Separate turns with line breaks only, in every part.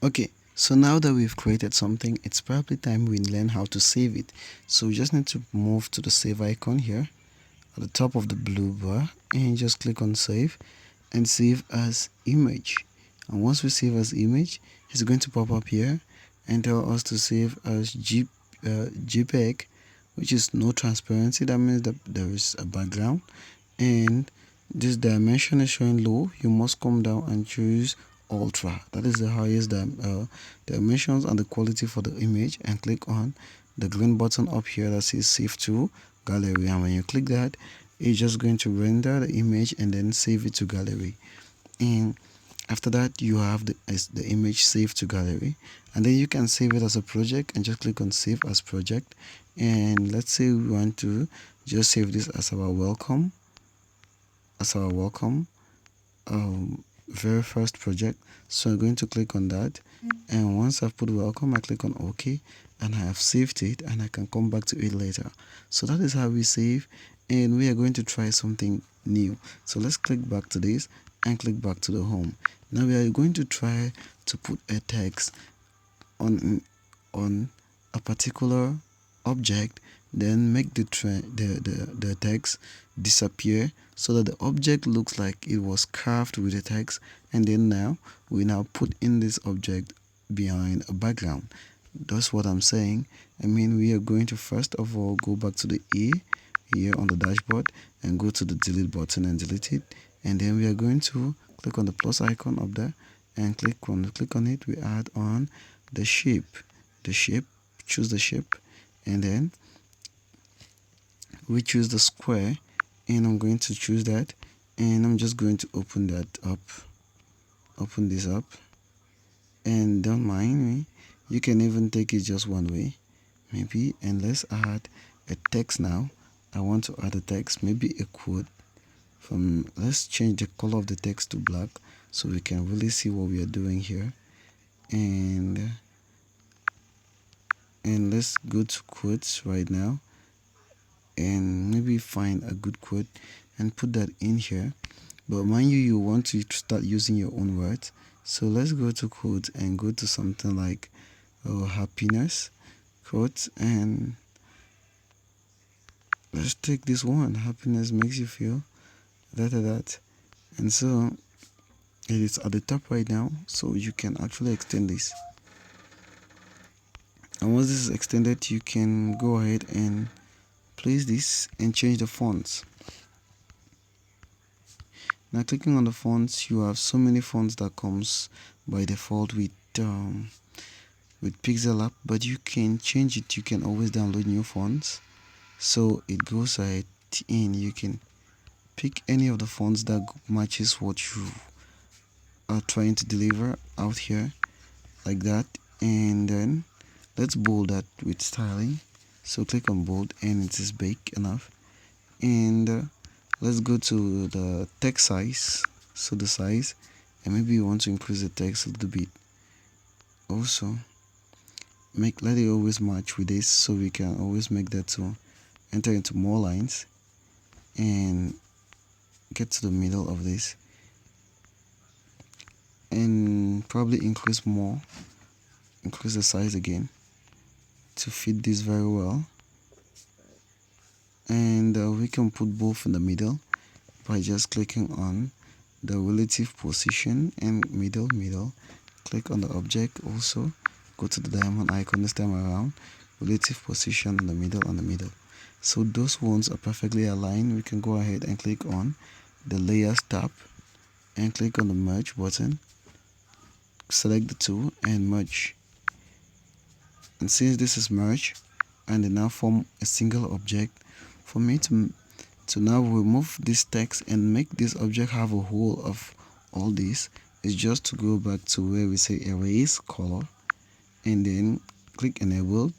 Okay, so now that we've created something, it's probably time we learn how to save it. So we just need to move to the save icon here at the top of the blue bar and just click on save and save as image. And once we save as image, it's going to pop up here and tell us to save as JPEG, which is no transparency. That means that there is a background, and this dimension is showing low. You must come down and choose ultra. That is the highest dimensions and the quality for the image, and click on the green button up here that says save to gallery. And when you click that, it's just going to render the image and then save it to gallery. And after that, you have the image saved to gallery, and then you can save it as a project and just click on save as project. And let's say we want to just save this as our welcome, very first project. So I'm going to click on that, and once I've put welcome, I click on OK, and I have saved it, and I can come back to it later. So that is how we save, and we are going to try something new. So let's click back to this and click back to the home. Now we are going to try to put a text on a particular object, then make the text disappear so that the object looks like it was carved with the text, and then now we put in this object behind a background. That's what I'm saying. I mean, we are going to first of all go back to the A here on the dashboard and go to the delete button and delete it, and then we are going to click on the plus icon up there and click on it. We add on the shape, choose the shape, and then we choose the square, and I'm going to choose that, and I'm just going to open this up, and don't mind me, you can even take it just one way maybe. And let's add a text now. I want to add a text, maybe a quote let's change the color of the text to black so we can really see what we are doing here. And let's go to quotes right now and maybe find a good quote and put that in here. But mind you want to start using your own words. So let's go to quotes and go to something like happiness quotes, and let's take this one. Happiness makes you feel that. And so it is at the top right now, so you can actually extend this. And once this is extended, you can go ahead and place this and change the fonts. Now clicking on the fonts, you have so many fonts that comes by default with Pixellab, but you can change it. You can always download new fonts, so it goes ahead and you can pick any of the fonts that matches what you are trying to deliver out here, like that. And then let's bold that with styling. So click on bold, and it is big enough. And let's go to the text size, so the size, and maybe you want to increase the text a little bit. Also let it always match with this, so we can always make that to enter into more lines and get to the middle of this, and probably increase the size again to fit this very well. And we can put both in the middle by just clicking on the relative position and middle. Click on the object, also go to the diamond icon this time around, relative position in the middle. So those ones are perfectly aligned. We can go ahead and click on the layers tab and click on the merge button, select the two and merge. And since this is merged and they now form a single object, for me to now remove this text and make this object have a whole of all this is just to go back to where we say erase color, and then click enable.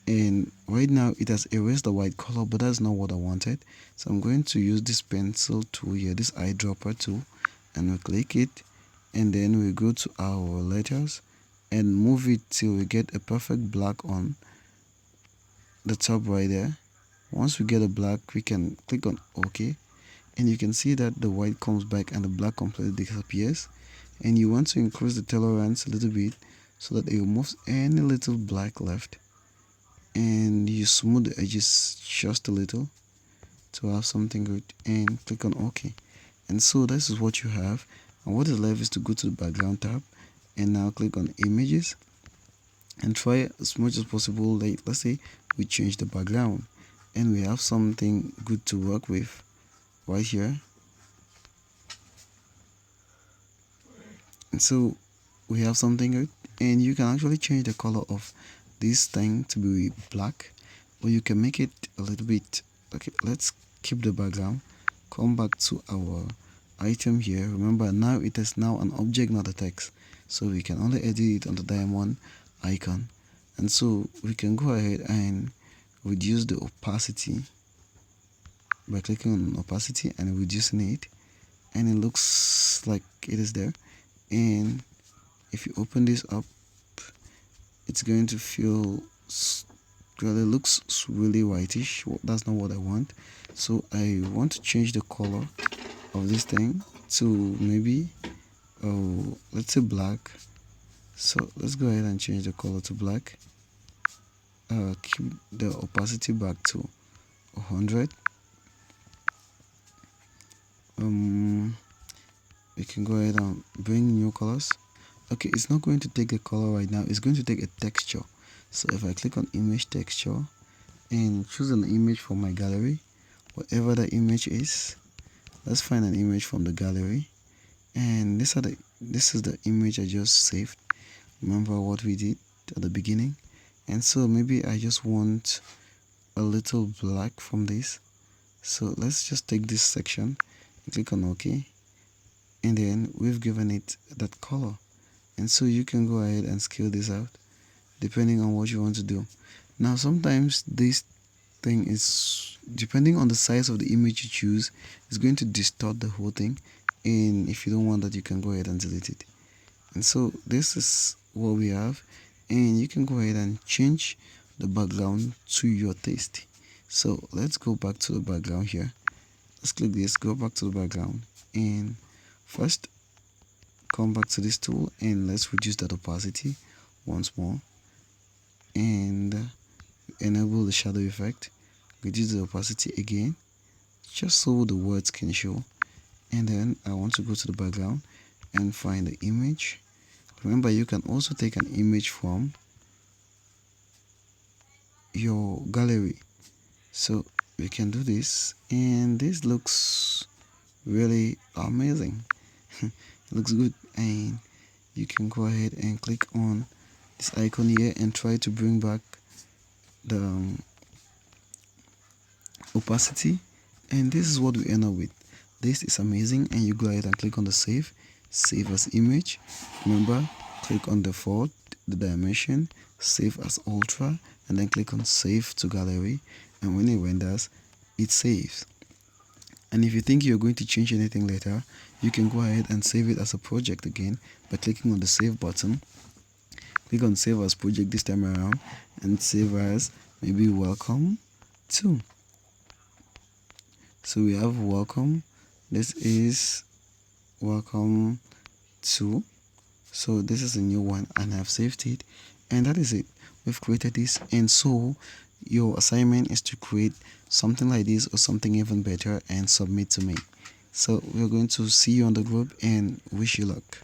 And right now it has erased the white color, but that's not what I wanted. So I'm going to use this pencil tool here, this eyedropper tool, and we click it, and then we go to our letters and move it till we get a perfect black on the top right there. Once we get a black, we can click on OK, and you can see that the white comes back and the black completely disappears. and you want to increase the tolerance a little bit so that it removes any little black left, and you smooth the edges just a little to have something good, and click on OK. And so this is what you have, and what is left is to go to the background tab and now click on images and try as much as possible. Like, let's say we change the background and we have something good to work with right here. And so we have something good, and you can actually change the color of this thing to be black, or you can make it a little bit. Okay, let's keep the background, come back to our item here. Remember, now it is now an object, not a text, so we can only edit it on the diamond icon. And so we can go ahead and reduce the opacity by clicking on opacity and reducing it, and it looks like it is there. And if you open this up, it's going to feel well, it looks really whitish. That's not what I want. So I want to change the color of this thing to maybe, oh, let's say black. So let's go ahead and change the color to black. Keep the opacity back to 100. We can go ahead and bring new colors. Okay, it's not going to take a color right now, it's going to take a texture. So if I click on image texture and choose an image from my gallery, whatever the image is, let's find an image from the gallery, and this is the image I just saved. Remember what we did at the beginning? And so maybe I just want a little black from this. So let's just take this section and click on OK, and then we've given it that color. And so you can go ahead and scale this out depending on what you want to do. Now sometimes this thing is, depending on the size of the image you choose, is going to distort the whole thing, and if you don't want that, you can go ahead and delete it. And so this is what we have, and you can go ahead and change the background to your taste. So let's go back to the background here. Let's click this, go back to the background, and first come back to this tool and let's reduce that opacity once more, and enable the shadow effect, reduce the opacity again just so the words can show. And then I want to go to the background and find the image. Remember, you can also take an image from your gallery, so we can do this, and this looks really amazing. It looks good, and you can go ahead and click on this icon here and try to bring back the opacity, and this is what we end up with. This is amazing, and you go ahead and click on the save as image. Remember, click on default, the dimension, save as ultra, and then click on save to gallery, and when it renders, it saves. And if you think you're going to change anything later, you can go ahead and save it as a project again by clicking on the save button. Click on save as project this time around and save as maybe welcome to. So we have welcome, this is welcome to. So this is a new one, and I've saved it, and that is it. We've created this, and so your assignment is to create something like this or something even better and submit to me. So we're going to see you on the group and wish you luck.